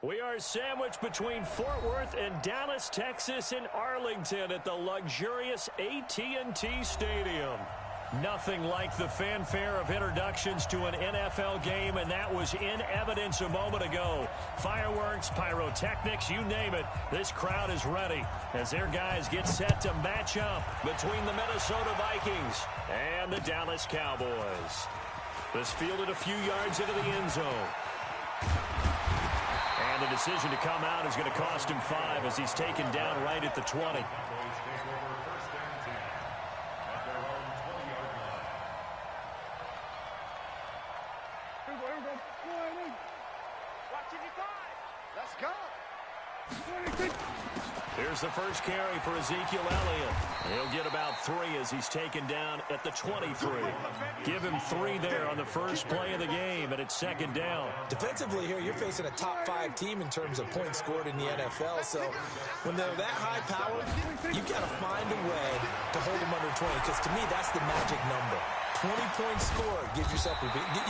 We are sandwiched between Fort Worth and Dallas, Texas in Arlington at the luxurious AT&T Stadium. Nothing like the fanfare of introductions to an NFL game, and that was in evidence a moment ago. Fireworks, pyrotechnics, you name it. This crowd is ready as their guys get set to match up between the Minnesota Vikings and the Dallas Cowboys. This fielded a few yards into the end zone. And the decision to come out is going to cost him 5 as he's taken down right at the 20. Let's go. Here's the first carry for Ezekiel Elliott. He'll get about 3 as he's taken down at the 23. Give him 3 there on the first play of the game, and it's second down. Defensively here, you're facing a top 5 team in terms of points scored in the NFL. So when they're that high powered, you've got to find a way to hold them under 20, because to me, that's the magic number. 20 points scored gives yourself you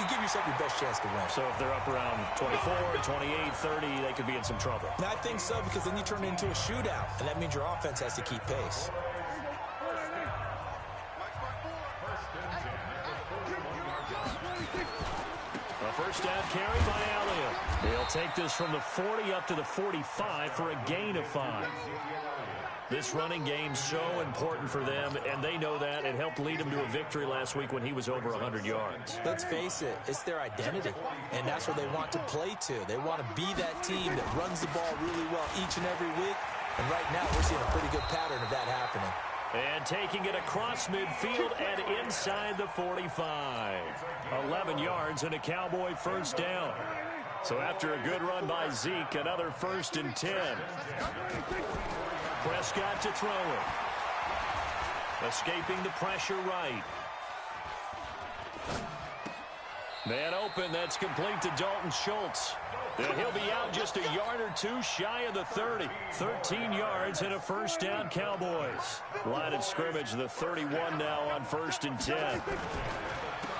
give yourself your best chance to win. So if they're up around 24, 28, 30, they could be in some trouble. And I think so, because then you turn it into a shootout, and that means your offense has to keep pace. A first down carry by Elliott. He'll take this from the 40 up to the 45 for a gain of 5. This running game's so important for them, and they know that. It helped lead them to a victory last week when he was over 100 yards. Let's face it, it's their identity, and that's what they want to play to. They want to be that team that runs the ball really well each and every week, and right now we're seeing a pretty good pattern of that happening. And taking it across midfield and inside the 45. 11 yards and a Cowboy first down. So after a good run by Zeke, another 1st and 10. Prescott to throw it. Escaping the pressure right. Man open, that's complete to Dalton Schultz. And he'll be out just a yard or 2 shy of the 30. 13 yards and a first down, Cowboys. Line of scrimmage, the 31 now on 1st and 10.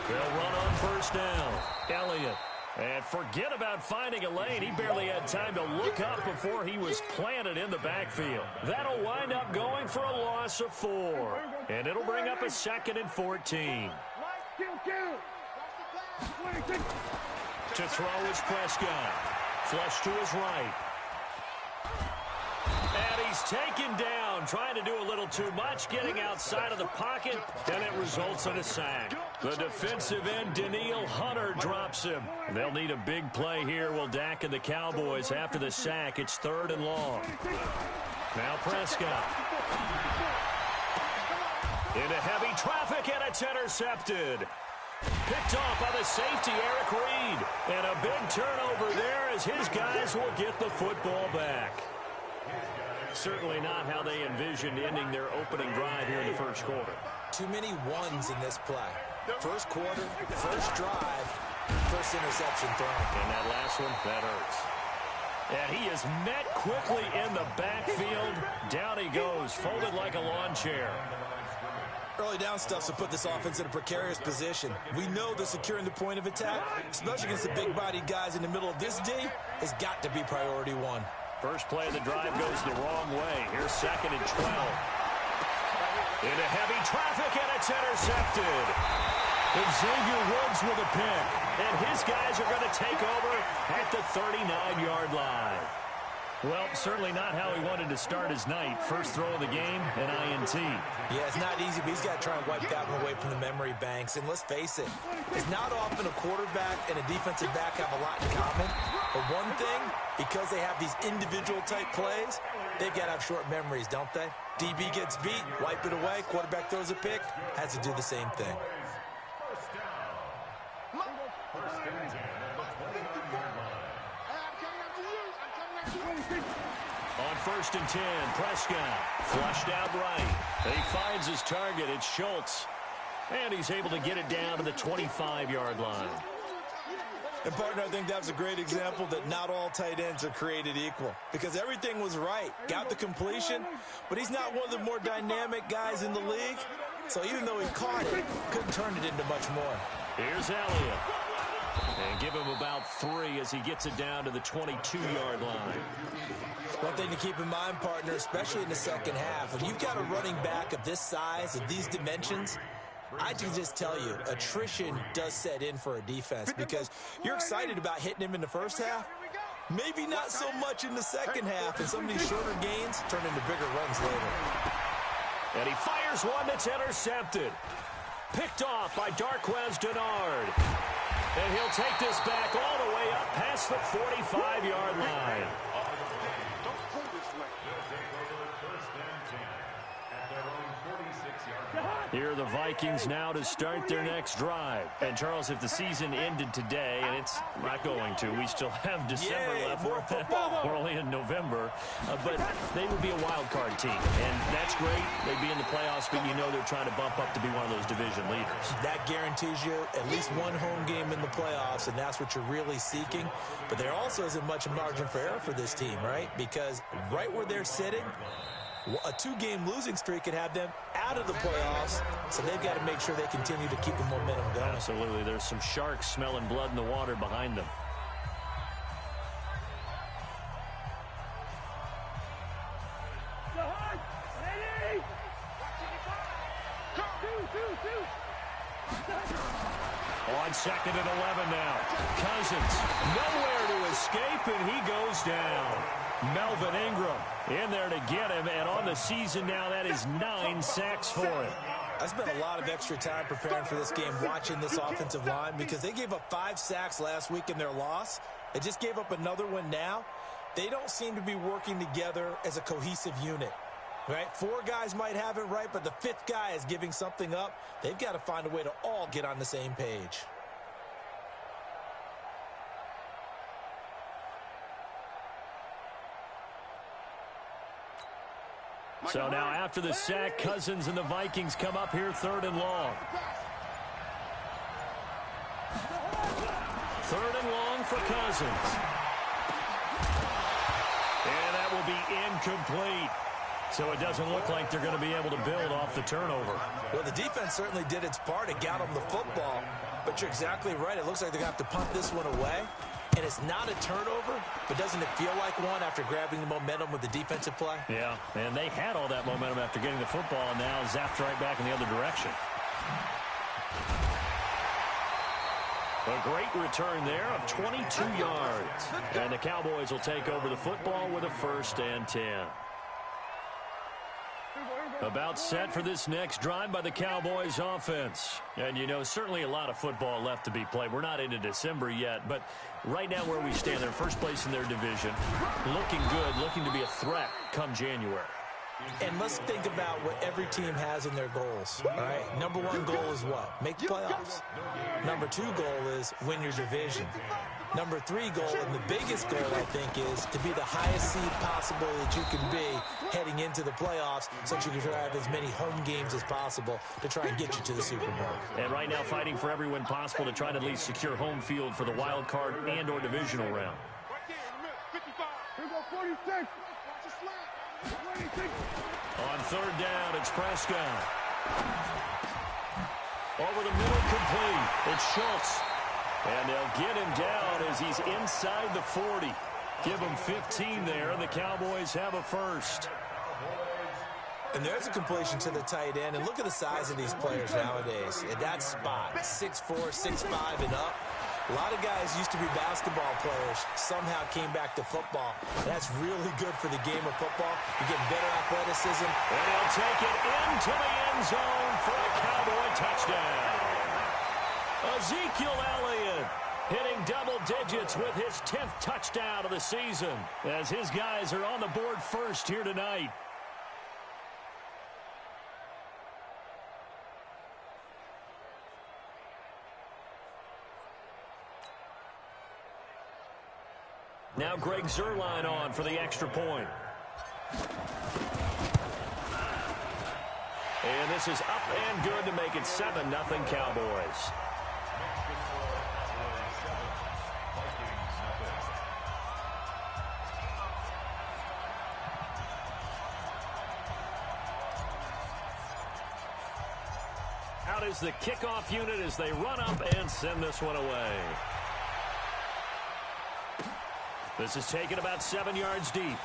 They'll run on first down. Elliott. And forget about finding a lane. He barely had time to look up before he was planted in the backfield. That'll wind up going for a loss of 4. And it'll bring up a 2nd and 14. To throw is Prescott. Flush to his right. And he's taken down, trying to do a little too much, getting outside of the pocket, and it results in a sack. The defensive end, Danielle Hunter, drops him. They'll need a big play here, will Dak and the Cowboys. After the sack, it's 3rd and long. Now Prescott. Into heavy traffic, and it's intercepted. Picked off by the safety, Eric Reed. And a big turnover there as his guys will get the football back. Certainly not how they envisioned ending their opening drive here in the first quarter. Too many ones in this play. First quarter, first drive, first interception thrown. And that last one, that hurts. And he is met quickly in the backfield. Down he goes, folded like a lawn chair. Early down stuff to put this offense in a precarious position. We know that securing the point of attack, especially against the big-bodied guys in the middle of this D, has got to be priority 1. First play of the drive goes the wrong way. Here's 2nd and 12. Into heavy traffic, and it's intercepted. Xavier Woods with a pick. And his guys are going to take over at the 39-yard line. Well, certainly not how he wanted to start his night. First throw of the game, an INT. Yeah, it's not easy, but he's got to try and wipe that one away from the memory banks. And let's face it, it's not often a quarterback and a defensive back have a lot in common. But one thing, because they have these individual type plays, they've got to have short memories, don't they? DB gets beat, wipe it away, quarterback throws a pick, has to do the same thing. On 1st and 10, Prescott flushed out right. He finds his target. It's Schultz. And he's able to get it down to the 25-yard line. And, partner, I think that was a great example that not all tight ends are created equal. Because everything was right. Got the completion, but he's not one of the more dynamic guys in the league. So even though he caught it, couldn't turn it into much more. Here's Elliott. And give him about 3 as he gets it down to the 22-yard line. One thing to keep in mind, partner, especially in the second half, when you've got a running back of this size, of these dimensions, I can just tell you, attrition does set in for a defense because you're excited about hitting him in the first half. Maybe not so much in the second half, and some of these shorter gains turn into bigger runs later. And he fires one that's intercepted. Picked off by Darquez Denard. And he'll take this back all the way up past the 45-yard line. Here are the Vikings now to start their next drive. And, Charles, if the season ended today, and it's not going to, we still have December left. We're only in November. But they would be a wild card team. And that's great. They'd be in the playoffs, but you know they're trying to bump up to be one of those division leaders. That guarantees you at least one home game in the playoffs, and that's what you're really seeking. But there also isn't much margin for error for this team, right? Because right where they're sitting, a 2-game losing streak could have them out of the playoffs, so they've got to make sure they continue to keep the momentum going. Absolutely. There's some sharks smelling blood in the water behind them. On 2nd and 11 now. Cousins nowhere to escape, and he goes down. Melvin Ingram in there to get him, and on the season now, that is 9 sacks for him. I spent a lot of extra time preparing for this game, watching this offensive line, because they gave up 5 sacks last week in their loss. They just gave up another one now. They don't seem to be working together as a cohesive unit. Right? 4 guys might have it right, but the 5th guy is giving something up. They've got to find a way to all get on the same page. So now after the sack, Cousins and the Vikings come up here 3rd and long. 3rd and long for Cousins. And that will be incomplete. So it doesn't look like they're going to be able to build off the turnover. Well, the defense certainly did its part. It got them the football. But you're exactly right. It looks like they're going to have to punt this one away. And it's not a turnover, but doesn't it feel like one after grabbing the momentum with the defensive play? Yeah, and they had all that momentum after getting the football, and now zapped right back in the other direction. A great return there of 22 yards. And the Cowboys will take over the football with a 1st and 10. About set for this next drive by the Cowboys offense. And, you know, certainly a lot of football left to be played. We're not into December yet, but right now where we stand, they're first place in their division. Looking good, looking to be a threat come January. And let's think about what every team has in their goals, all right? Number 1 goal is what? Make the playoffs. Number 2 goal is win your division. Number 3 goal, and the biggest goal, I think, is to be the highest seed possible that you can be heading into the playoffs, so that you can have as many home games as possible to try and get you to the Super Bowl. And right now fighting for every win possible to try to at least secure home field for the wild card and or divisional round. On 3rd down, it's Prescott. Over the middle, complete. It's Schultz. And they'll get him down as he's inside the 40. Give him 15 there, and the Cowboys have a 1st. And there's a completion to the tight end. And look at the size of these players nowadays. At that spot, 6'4", 6'5", and up. A lot of guys used to be basketball players, somehow came back to football. That's really good for the game of football. You're getting better athleticism. And he'll take it into the end zone for a Cowboy touchdown. Ezekiel Elliott hitting double digits with his 10th touchdown of the season as his guys are on the board first here tonight. Now Greg Zuerlein on for the extra point. And this is up and good to make it 7-0 Cowboys. Out is the kickoff unit as they run up and send this one away. This is taken about 7 yards deep.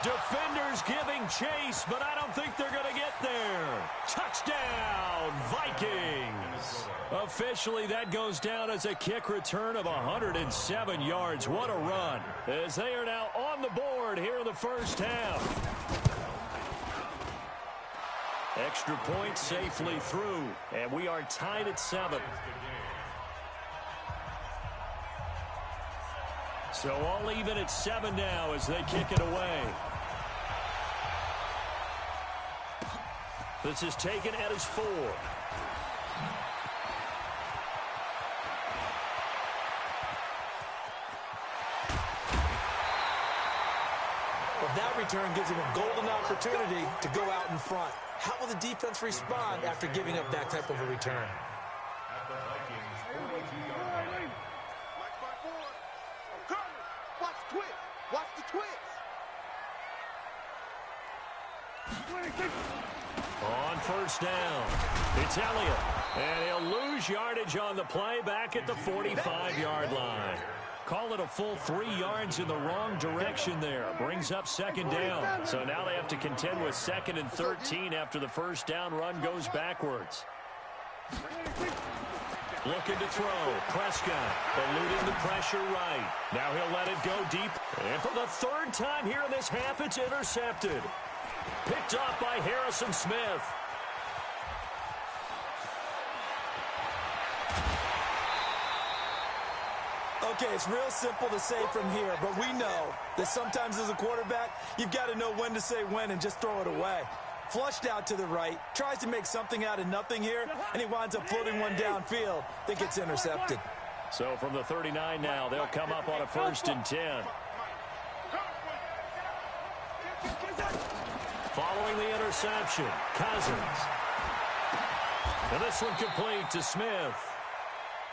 Defenders giving chase, but I don't think they're going to get there. Touchdown, Vikings. Officially, that goes down as a kick return of 107 yards. What a run, as they are now on the board here in the first half. Extra point safely through, and we are tied at 7. So all even at 7 now as they kick it away. This is taken at his 4. Well, that return gives him a golden opportunity to go out in front. How will the defense respond after giving up that type of a return? Watch the twist. Watch the twist. On first down, it's Elliott. And he'll lose yardage on the play back at the 45-yard line. Call it a full 3 yards in the wrong direction there. Brings up second down. So now they have to contend with 2nd and 13 after the first down run goes backwards. Looking to throw. Prescott eluding the pressure right. Now he'll let it go deep. And for the 3rd time here in this half, it's intercepted. Picked off by Harrison Smith. Okay, it's real simple to say from here, but we know that sometimes as a quarterback, you've got to know when to say when and just throw it away. Flushed out to the right, tries to make something out of nothing here, and he winds up floating one downfield that gets intercepted. So from the 39 now, they'll come up on a 1st and 10. Following the interception, Cousins. And this one complete to Smith.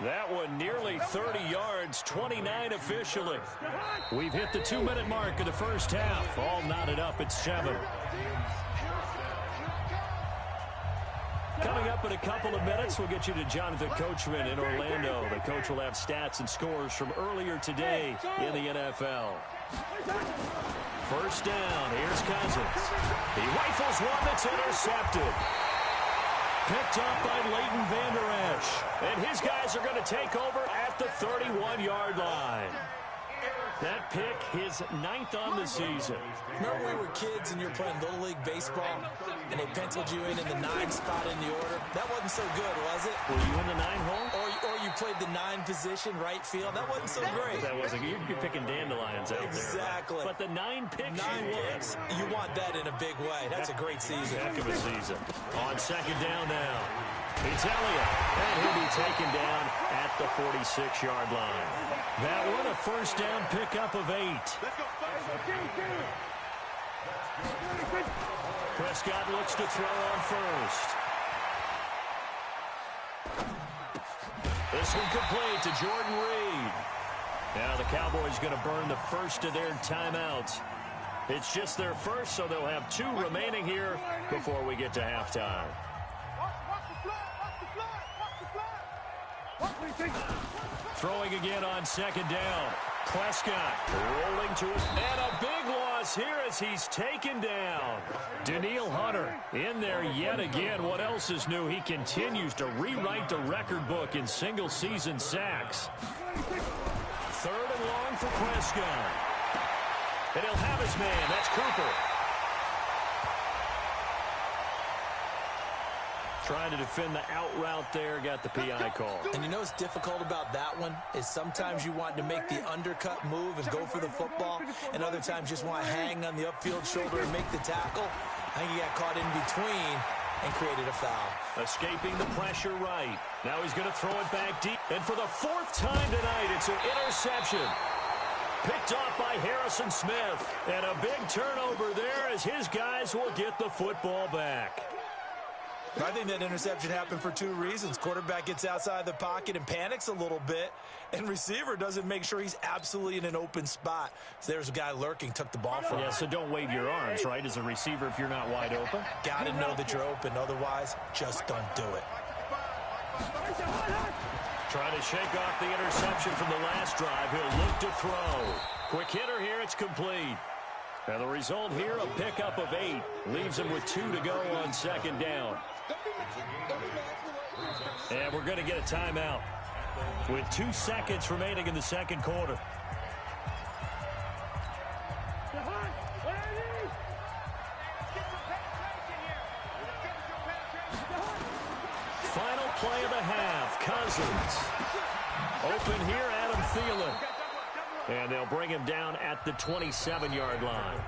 That one nearly 30 yards, 29 officially. We've hit the 2-minute mark of the first half. All knotted up at 7. Coming up in a couple of minutes, we'll get you to Jonathan Coachman in Orlando. The coach will have stats and scores from earlier today in the NFL. First down, here's Cousins. He rifles one that's intercepted. Picked up by Leighton Vander Esch. And his guys are going to take over at the 31-yard line. That pick, his 9th on the season. Remember we were kids and you're playing Little League Baseball and they penciled you in the 9 spot in the order? That wasn't so good, was it? Were you in the 9 hole? Or you played the 9 position, right field? That wasn't so great. That wasn't. You'd be picking dandelions out there. Exactly. But the 9 picks. 9 picks. You want that in a big way. That's a great season. Heck of a season. On second down now. It's Elliott, and he'll be taken down at the 46-yard line. That one a first down pickup of 8. Prescott looks to throw on first. This one complete to Jordan Reed. Now the Cowboys going to burn the first of their timeouts. It's just their first, so they'll have 2 remaining here before we get to halftime. Throwing again on second down. Prescott rolling to it. And a big loss here as he's taken down. Danielle Hunter in there yet again. What else is new? He continues to rewrite the record book in single-season sacks. 3rd and long for Prescott. And he'll have his man. That's Cooper. Trying to defend the out route there, got the PI call. And you know what's difficult about that one is sometimes you want to make the undercut move and go for the football, and other times just want to hang on the upfield shoulder and make the tackle. I think he got caught in between and created a foul. Escaping the pressure right. Now he's going to throw it back deep. And for the 4th time tonight, it's an interception. Picked off by Harrison Smith. And a big turnover there as his guys will get the football back. I think that interception happened for 2 reasons. Quarterback gets outside the pocket and panics a little bit, and receiver doesn't make sure he's absolutely in an open spot. So there's a guy lurking, took the ball from him. Yeah, so don't wave your arms, right, as a receiver if you're not wide open. Got to know that you're open. Otherwise, just don't do it. Trying to shake off the interception from the last drive. He'll look to throw. Quick hitter here. It's complete. And the result here, a pickup of 8. Leaves him with 2 to go on second down. And we're going to get a timeout with 2 seconds remaining in the second quarter. Final play of the half. Cousins. Open here, Adam Thielen. And they'll bring him down at the 27-yard line.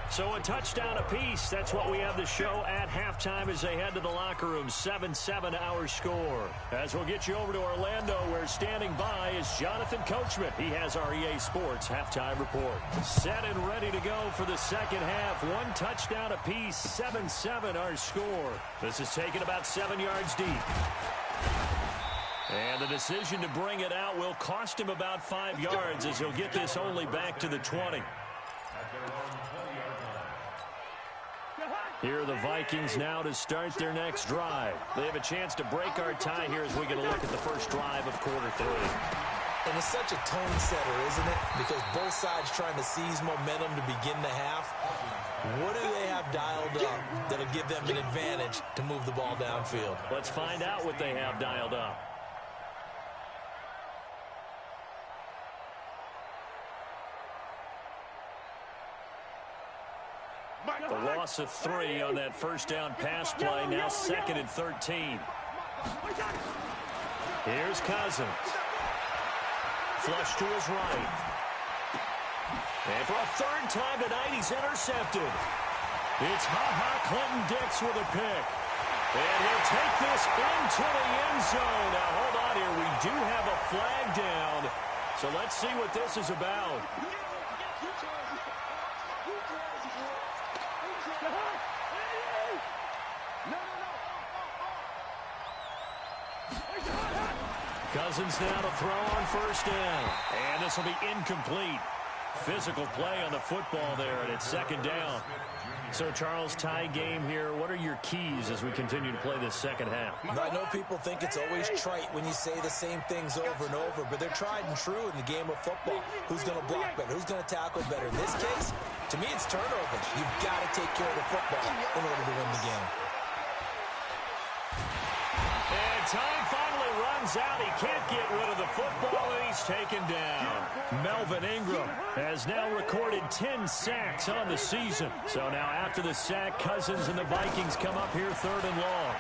So a touchdown apiece. That's what we have to show at halftime as they head to the locker room. 7-7 our score. As we'll get you over to Orlando, where standing by is Jonathan Coachman. He has our EA Sports halftime report. Set and ready to go for the second half. 1 touchdown apiece. 7-7 our score. This is taken about 7 yards deep. And the decision to bring it out will cost him about 5 yards as he'll get this only back to the 20. Here are the Vikings now to start their next drive. They have a chance to break our tie here as we get a look at the first drive of quarter 3. And it's such a tone setter, isn't it? Because both sides trying to seize momentum to begin the half. What do they have dialed up that'll give them an advantage to move the ball downfield? Let's find out what they have dialed up. The loss of 3 on that first down pass play. Now 2nd and 13. Here's Cousins. Flush to his right. And for a 3rd time tonight, he's intercepted. It's Clinton-Dix with a pick. And he'll take this into the end zone. Now, hold on here. We do have a flag down. So let's see what this is about. Cousins now to throw on first down. And this will be incomplete. Physical play on the football there, and it's 2nd down. So, Charles, tie game here. What are your keys as we continue to play this second half? I know people think it's always trite when you say the same things over and over, but they're tried and true in the game of football. Who's going to block better? Who's going to tackle better? In this case, to me, it's turnovers. You've got to take care of the football in order to win the game. And time finally runs out. He can't get rid of the football, and he's taken down. Melvin Ingram has now recorded 10 sacks on the season. So now after the sack, Cousins and the Vikings come up here 3rd and long.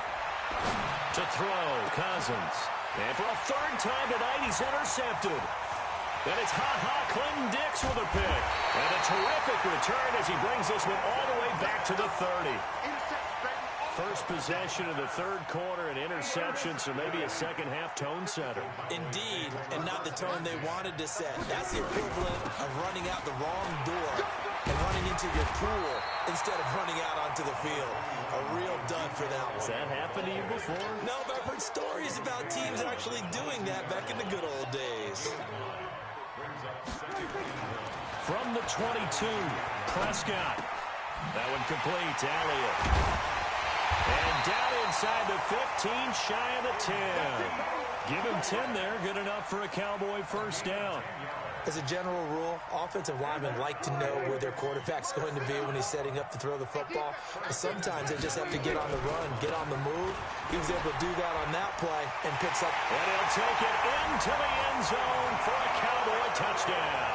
To throw, Cousins. And for a 3rd time tonight, he's intercepted. Then it's Clinton-Dix with a pick. And a terrific return as he brings this one all the way back to the 30. First possession of the 3rd quarter, an interception, so maybe a second half tone setter. Indeed, and not the tone they wanted to set. That's the equivalent of running out the wrong door and running into your pool instead of running out onto the field. A real dud for that one. Has that happened to you before? No, but I've heard stories about teams actually doing that back in the good old days. From the 22, Prescott. That one complete to Elliott. And down inside the 15, shy of the 10. Give him 10 there, good enough for a Cowboy first down. As a general rule, offensive linemen like to know where their quarterback's going to be when he's setting up to throw the football. But sometimes they just have to get on the run, get on the move. He was able to do that on that play and picks up. And he'll take it into the end zone for a Cowboy touchdown.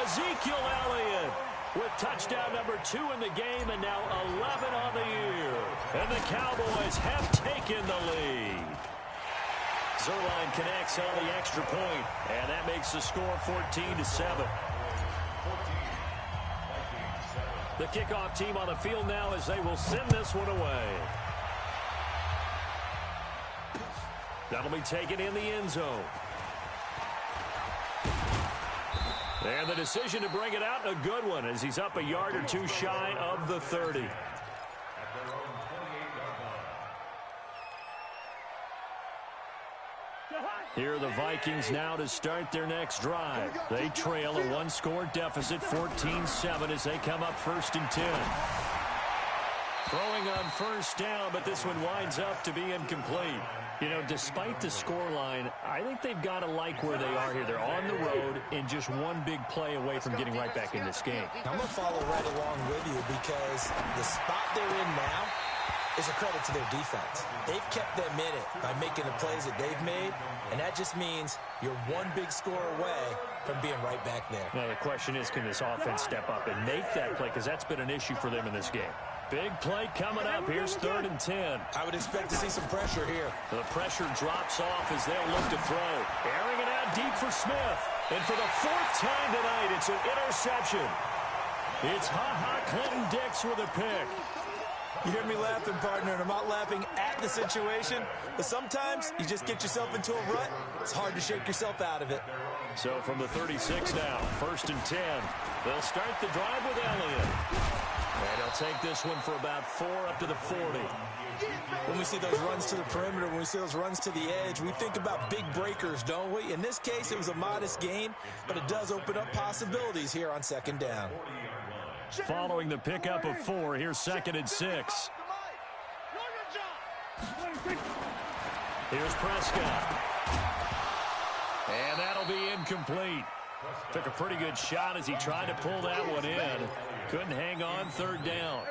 Ezekiel Elliott with touchdown number 2 in the game, and now 11 on the year. And the Cowboys have taken the lead. Zerline connects on the extra point, and that makes the score 14-7. The kickoff team on the field now as they will send this one away. That'll be taken in the end zone. And the decision to bring it out, a good one, as he's up a yard or 2 shy of the 30. Here are the Vikings now to start their next drive. They trail a 1-score deficit, 14-7, as they come up 1st and 10. Throwing on first down, but this one winds up to be incomplete. You know, despite the scoreline, I think they've got to like where they are here. They're on the road and just one big play away from getting right back in this game. I'm going to follow right along with you because the spot they're in now is a credit to their defense. They've kept them in it by making the plays that they've made, and that just means you're one big score away from being right back there. Now, the question is, can this offense step up and make that play? Because that's been an issue for them in this game. Big play coming up. Here's 3rd and 10. I would expect to see some pressure here. The pressure drops off as they'll look to throw. Airing it out deep for Smith. And for the 4th time tonight, it's an interception. It's Ha-Ha Clinton-Dix with a pick. You hear me laughing, partner, and I'm not laughing at the situation, but sometimes you just get yourself into a rut. It's hard to shake yourself out of it. So from the 36 now, 1st and 10. They'll start the drive with Elliott. And they'll take this one for about 4 up to the 40. When we see those runs to the perimeter, when we see those runs to the edge, we think about big breakers, don't we? In this case, it was a modest gain, but it does open up possibilities here on 2nd down. Following the pickup of 4, here's 2nd and 6. Here's Prescott. And that'll be incomplete. Took a pretty good shot as he tried to pull that one in. Couldn't hang on, 3rd down.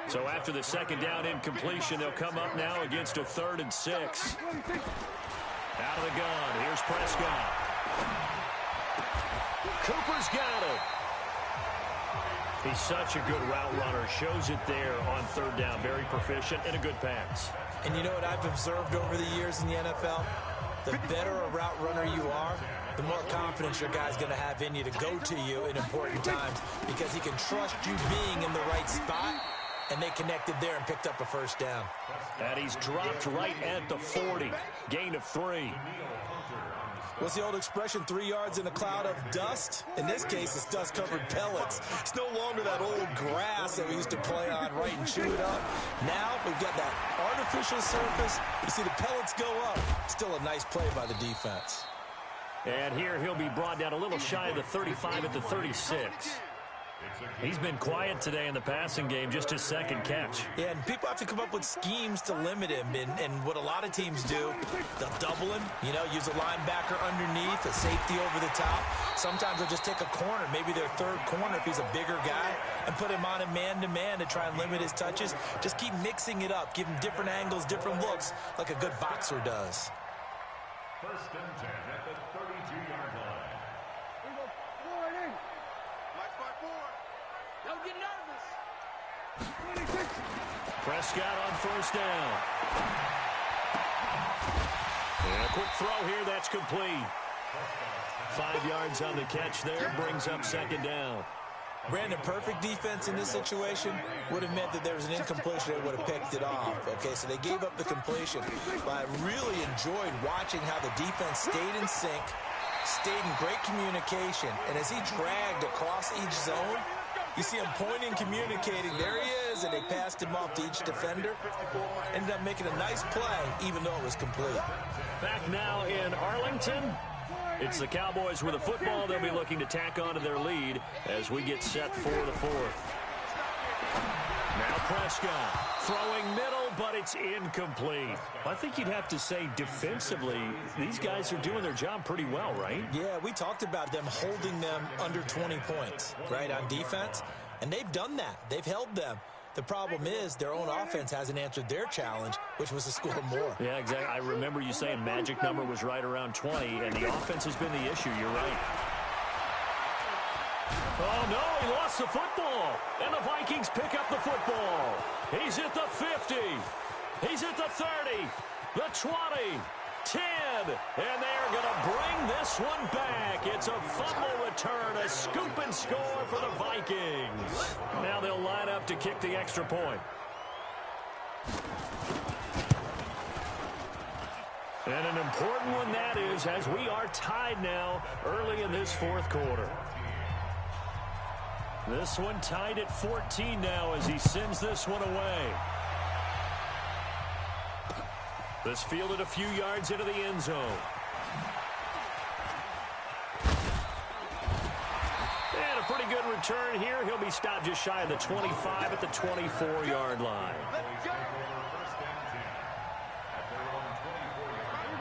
So after the 2nd down incompletion, they'll come up now against a 3rd and 6. Out of the gun, here's Prescott. Cooper's got it. He's such a good route runner. Shows it there on 3rd down. Very proficient and a good pass. And you know what I've observed over the years in the NFL? The better a route runner you are, the more confidence your guy's going to have in you to go to you in important times because he can trust you being in the right spot, and they connected there and picked up a 1st down. And he's dropped right at the 40. Gain of 3. What's the old expression, 3 yards in a cloud of dust? In this case, it's dust-covered pellets. It's no longer that old grass that we used to play on, right, and chew it up. Now we've got that artificial surface. You see the pellets go up. Still a nice play by the defense. And here he'll be brought down a little shy of the 35 at the 36. He's been quiet today in the passing game, just his 2nd catch. Yeah, and people have to come up with schemes to limit him. And what a lot of teams do, they'll double him, use a linebacker underneath, a safety over the top. Sometimes they'll just take a corner, maybe their 3rd corner if he's a bigger guy, and put him on a man-to-man to try and limit his touches. Just keep mixing it up, give him different angles, different looks, like a good boxer does. 1st and 10 at the 32-yard line. Don't get nervous. Prescott on 1st down. And a quick throw here, that's complete. 5 yards on the catch there, brings up 2nd down. Brandon, perfect defense in this situation would have meant that there was an incompletion. They would have picked it off. Okay, so they gave up the completion. But I really enjoyed watching how the defense stayed in sync, stayed in great communication, and as he dragged across each zone, you see him pointing, communicating. There he is, and they passed him off to each defender. Ended up making a nice play, even though it was complete. Back now in Arlington. It's the Cowboys with the football. They'll be looking to tack on to their lead as we get set for the 4th. Now Prescott throwing middle, but it's incomplete. I think you'd have to say defensively, these guys are doing their job pretty well, right? Yeah, we talked about them holding them under 20 points, right, on defense. And they've done that. They've held them. The problem is their own offense hasn't answered their challenge, which was to score more. Yeah, exactly. I remember you saying magic number was right around 20, and the offense has been the issue. You're right. Oh, no, he lost the football. And the Vikings pick up the football. He's at the 50. He's at the 30, the 20, 10, and they're going to bring this one back. It's a fumble return, a scoop and score for the Vikings. Now they'll line up to kick the extra point. And an important one that is, as we are tied now early in this 4th quarter. This one tied at 14 now as he sends this one away. This fielded a few yards into the end zone. And a pretty Pretty good return here. He'll be stopped just shy of the 25 at the 24-yard line.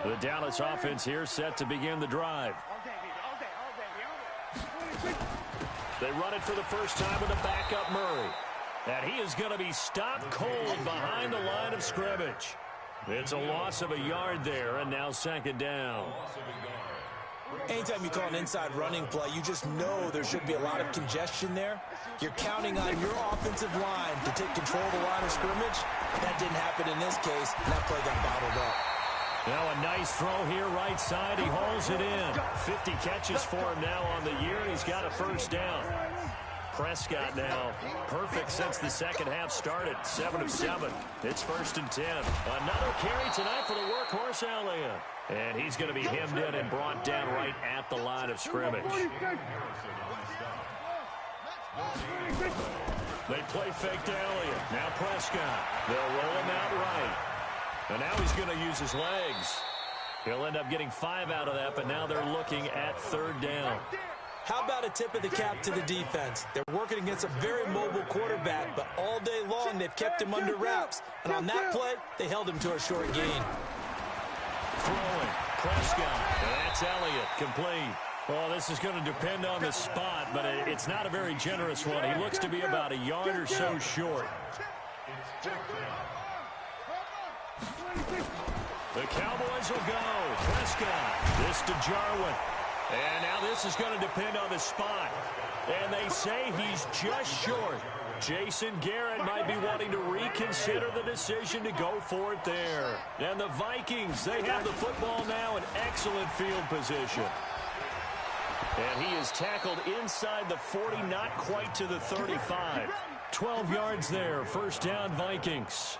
The Dallas offense here set to begin the drive. They run it for the first time with a backup Murray. And he is going to be stopped cold behind the line of scrimmage. It's a loss of a yard there, and now second down. Anytime you call an inside running play, you just know there should be a lot of congestion there. You're counting on your offensive line to take control of the line of scrimmage. That didn't happen in this case, and that play got bottled up. Now a nice throw here right side. He hauls it in. 50 catches for him now on the year. He's got a first down. Prescott now perfect since the second half started. 7 of 7. It's 1st and 10. Another carry tonight for the workhorse Elliott. And he's going to be hemmed in and brought down right at the line of scrimmage. They play fake to Elliott. Now Prescott. They'll roll him out right. And now he's going to use his legs. He'll end up getting 5 out of that, but now they're looking at 3rd down. How about a tip of the cap to the defense? They're working against a very mobile quarterback, but all day long they've kept him under wraps. And on that play, they held him to a short gain. Throwing. Prescott. And that's Elliott. Complete. Well, this is going to depend on the spot, but it's not a very generous one. He looks to be about a yard or so short. The Cowboys will go. Prescott. This to Jarwin. And now this is going to depend on the spot. And they say he's just short. Jason Garrett might be wanting to reconsider the decision to go for it there. And the Vikings, they have the football now in excellent field position. And he is tackled inside the 40, not quite to the 35. 12 yards there. First down, Vikings.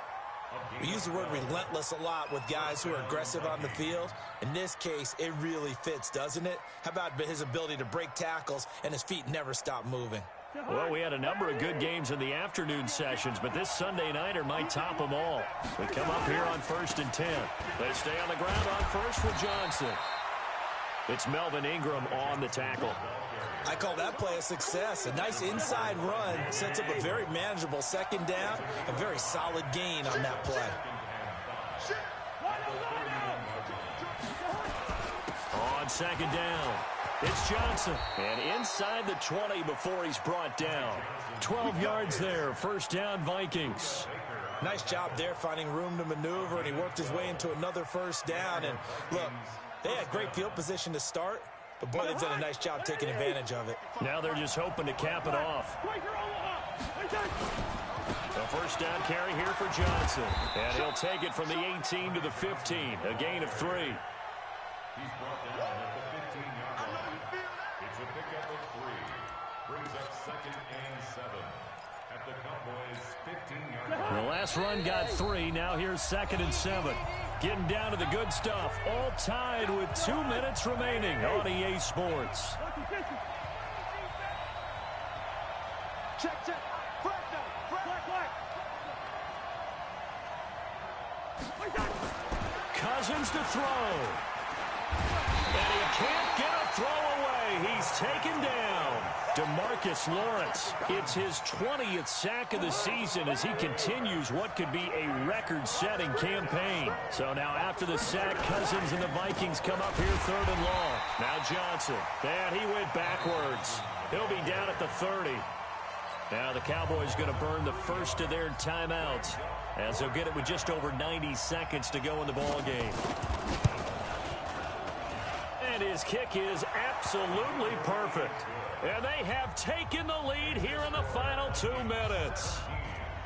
We use the word relentless a lot with guys who are aggressive on the field. In this case, it really fits, doesn't it? How about his ability to break tackles and his feet never stop moving? Well, we had a number of good games in the afternoon sessions, but this Sunday nighter might top them all. We come up here on 1st and 10. They stay on the ground on first with Johnson. It's Melvin Ingram on the tackle. I call that play a success. A nice inside run sets up a very manageable second down. A very solid gain on that play. On second down, it's Johnson. And inside the 20 before he's brought down. 12 yards there. First down, Vikings. Nice job there finding room to maneuver, and he worked his way into another first down. And look, they had great field position to start. But, boy, they've done a nice job taking advantage of it. Now they're just hoping to cap it off. A first down carry here for Johnson. And he'll take it from the 18 to the 15. A gain of 3. He's brought down at the 15-yard line. It's a pickup of 3. Brings up 2nd and 7 at the Cowboys' 15-yard line. The last run got 3. Now here's 2nd and 7. Getting down to the good stuff. All tied with 2 minutes remaining on EA Sports. Check. Cousins to throw. And he can't get a throw away. He's taken down. DeMarcus Lawrence, it's his 20th sack of the season as he continues what could be a record-setting campaign. So now after the sack, Cousins and the Vikings come up here 3rd and long. Now Johnson, and he went backwards. He'll be down at the 30. Now the Cowboys going to burn the first of their timeouts as they'll get it with just over 90 seconds to go in the ball game. And his kick is absolutely perfect. And they have taken the lead here in the final 2 minutes.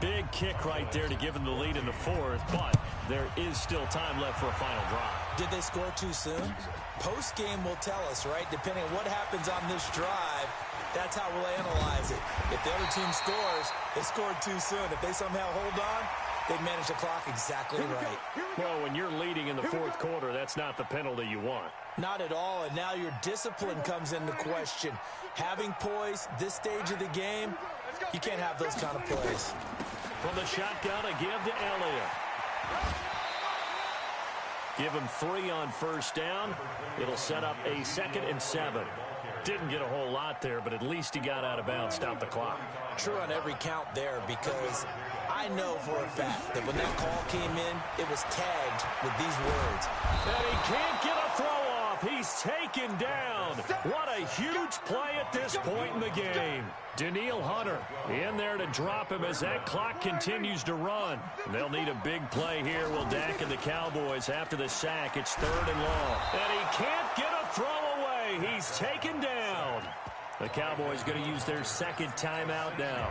Big kick right there to give them the lead in the 4th, but there is still time left for a final drive. Did they score too soon? Post-game will tell us, right? Depending on what happens on this drive, that's how we'll analyze it. If the other team scores, they scored too soon. If they somehow hold on, they manage the clock exactly right. Well, when you're leading in the 4th quarter, that's not the penalty you want. Not at all, and now your discipline comes into question. Having poise this stage of the game, you can't have those kind of plays. From the shotgun, a give to Elliott. Give him 3 on first down. It'll set up a 2nd and 7. Didn't get a whole lot there, but at least he got out of bounds, stopped the clock. True on every count there, because I know for a fact that when that call came in, it was tagged with these words. And he can't get a throw off. He's taken down. What a huge play at this point in the game. Danielle Hunter in there to drop him as that clock continues to run. They'll need a big play here. Will Dak and the Cowboys after the sack. It's 3rd and long. And he can't get a throw away. He's taken down. The Cowboys going to use their second timeout now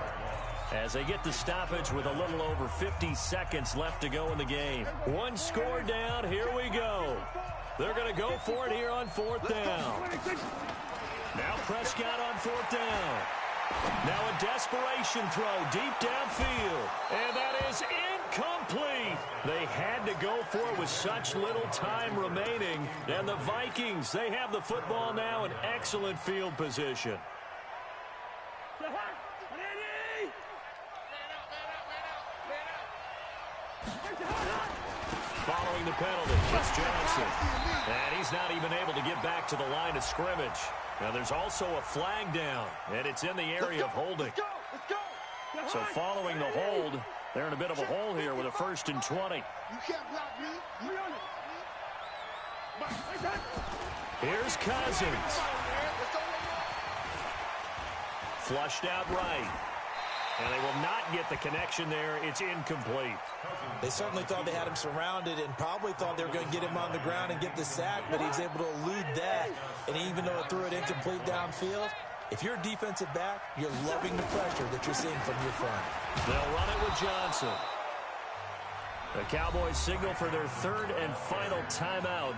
as they get the stoppage with a little over 50 seconds left to go in the game. One score down. Here we go. They're going to go for it here on 4th down. Now Prescott on 4th down. Now a desperation throw deep downfield. And that is incomplete. They had to go for it with such little time remaining. And the Vikings, they have the football now in excellent field position. Following the penalty, it's Johnson. And he's not even able to get back to the line of scrimmage. Now there's also a flag down, and it's in the area of holding. So following the hold, they're in a bit of a hole here with a 1st and 20. Here's Cousins. Flushed out right. And they will not get the connection there. It's incomplete. They certainly thought they had him surrounded and probably thought they were going to get him on the ground and get the sack, but he was able to elude that. And even though it threw it incomplete downfield, if you're a defensive back, you're loving the pressure that you're seeing from your front. They'll run it with Johnson. The Cowboys signal for their 3rd and final timeout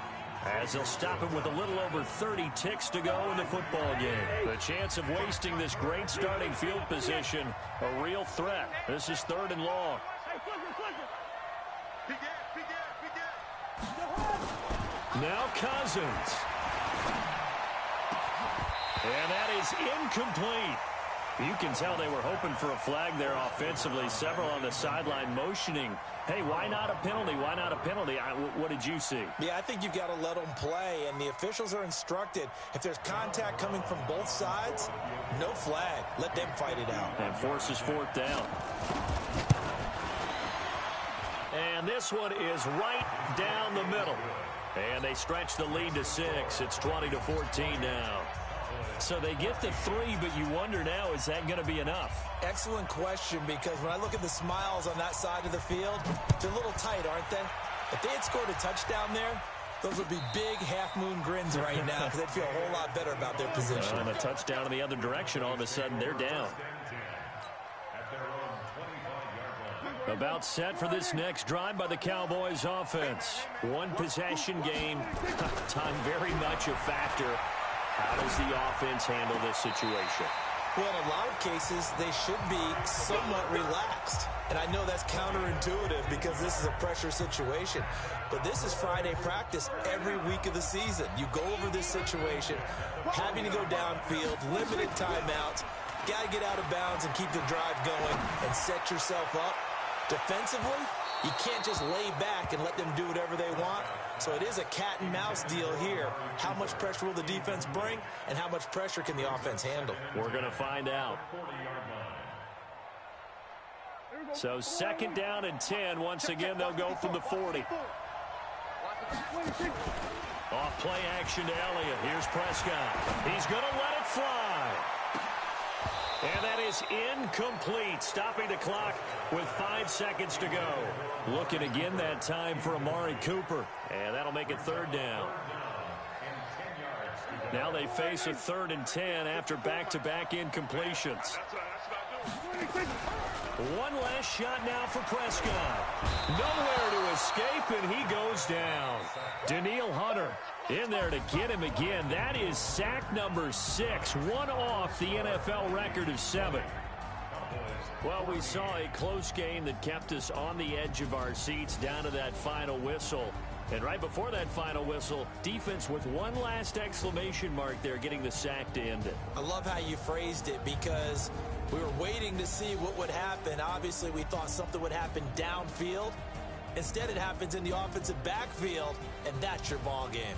as they'll stop him with a little over 30 ticks to go in the football game. The chance of wasting this great starting field position, a real threat. This is 3rd and long. Now Cousins. And that is incomplete. You can tell they were hoping for a flag there offensively. Several on the sideline motioning, hey, why not a penalty? Why not a penalty? What did you see? Yeah, I think you've got to let them play, and the officials are instructed, if there's contact coming from both sides, no flag. Let them fight it out. And forces 4th down. And this one is right down the middle. And they stretch the lead to 6. It's 20-14 now. So they get the 3, but you wonder now, is that going to be enough? Excellent question, because when I look at the smiles on that side of the field, they're a little tight, aren't they? If they had scored a touchdown there, those would be big half-moon grins right now because they'd feel a whole lot better about their position. And a touchdown in the other direction, all of a sudden they're down. About set for this next drive by the Cowboys offense. One possession game. Time very much a factor. How does the offense handle this situation? Well, in a lot of cases, they should be somewhat relaxed. And I know that's counterintuitive because this is a pressure situation. But this is Friday practice every week of the season. You go over this situation, having to go downfield, limited timeouts, got to get out of bounds and keep the drive going and set yourself up. Defensively, you can't just lay back and let them do whatever they want. So it is a cat and mouse deal here. How much pressure will the defense bring, and how much pressure can the offense handle? We're going to find out. So 2nd down and 10. Once again, they'll go from the 40. Off play action to Elliott. Here's Prescott. He's going to let it fly. And that is incomplete, stopping the clock with 5 seconds to go. Looking again that time for Amari Cooper, and that'll make it 3rd down. Now they face a 3rd and 10 after back-to-back incompletions. One last shot now for Prescott. Nowhere to escape, and he goes down. Danielle Hunter in there to get him again. That is sack number 6, one off the NFL record of 7. Well, we saw a close game that kept us on the edge of our seats down to that final whistle. And right before that final whistle, defense with one last exclamation mark there, getting the sack to end it. I love how you phrased it because we were waiting to see what would happen. Obviously, we thought something would happen downfield. Instead, it happens in the offensive backfield, and that's your ball game.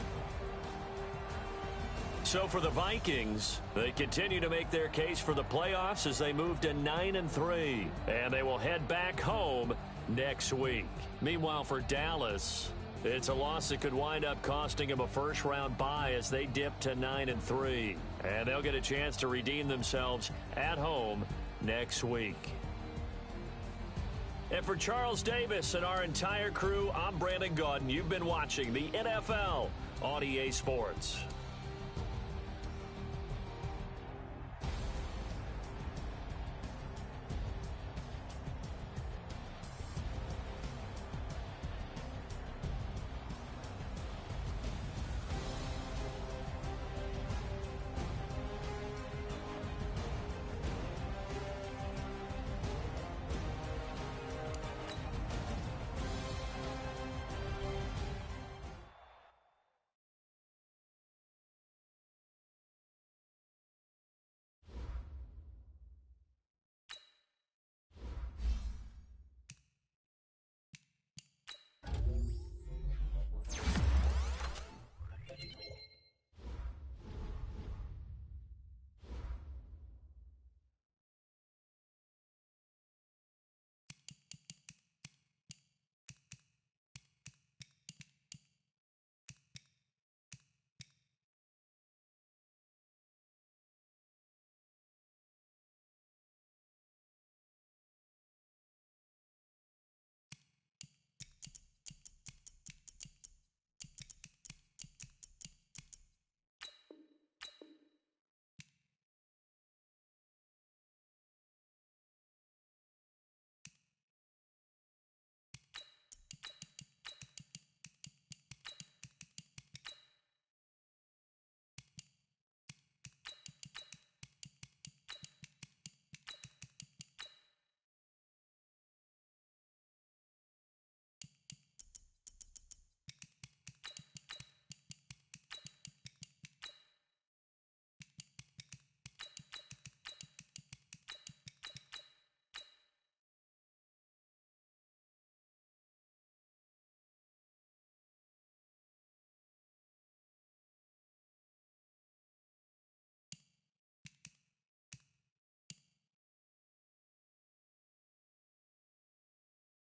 So for the Vikings, they continue to make their case for the playoffs as they move to 9-3. And they will head back home next week. Meanwhile, for Dallas, it's a loss that could wind up costing them a first-round bye as they dip to 9-3. And they'll get a chance to redeem themselves at home next week. And for Charles Davis and our entire crew, I'm Brandon Gaudin. You've been watching the NFL on EA Sports.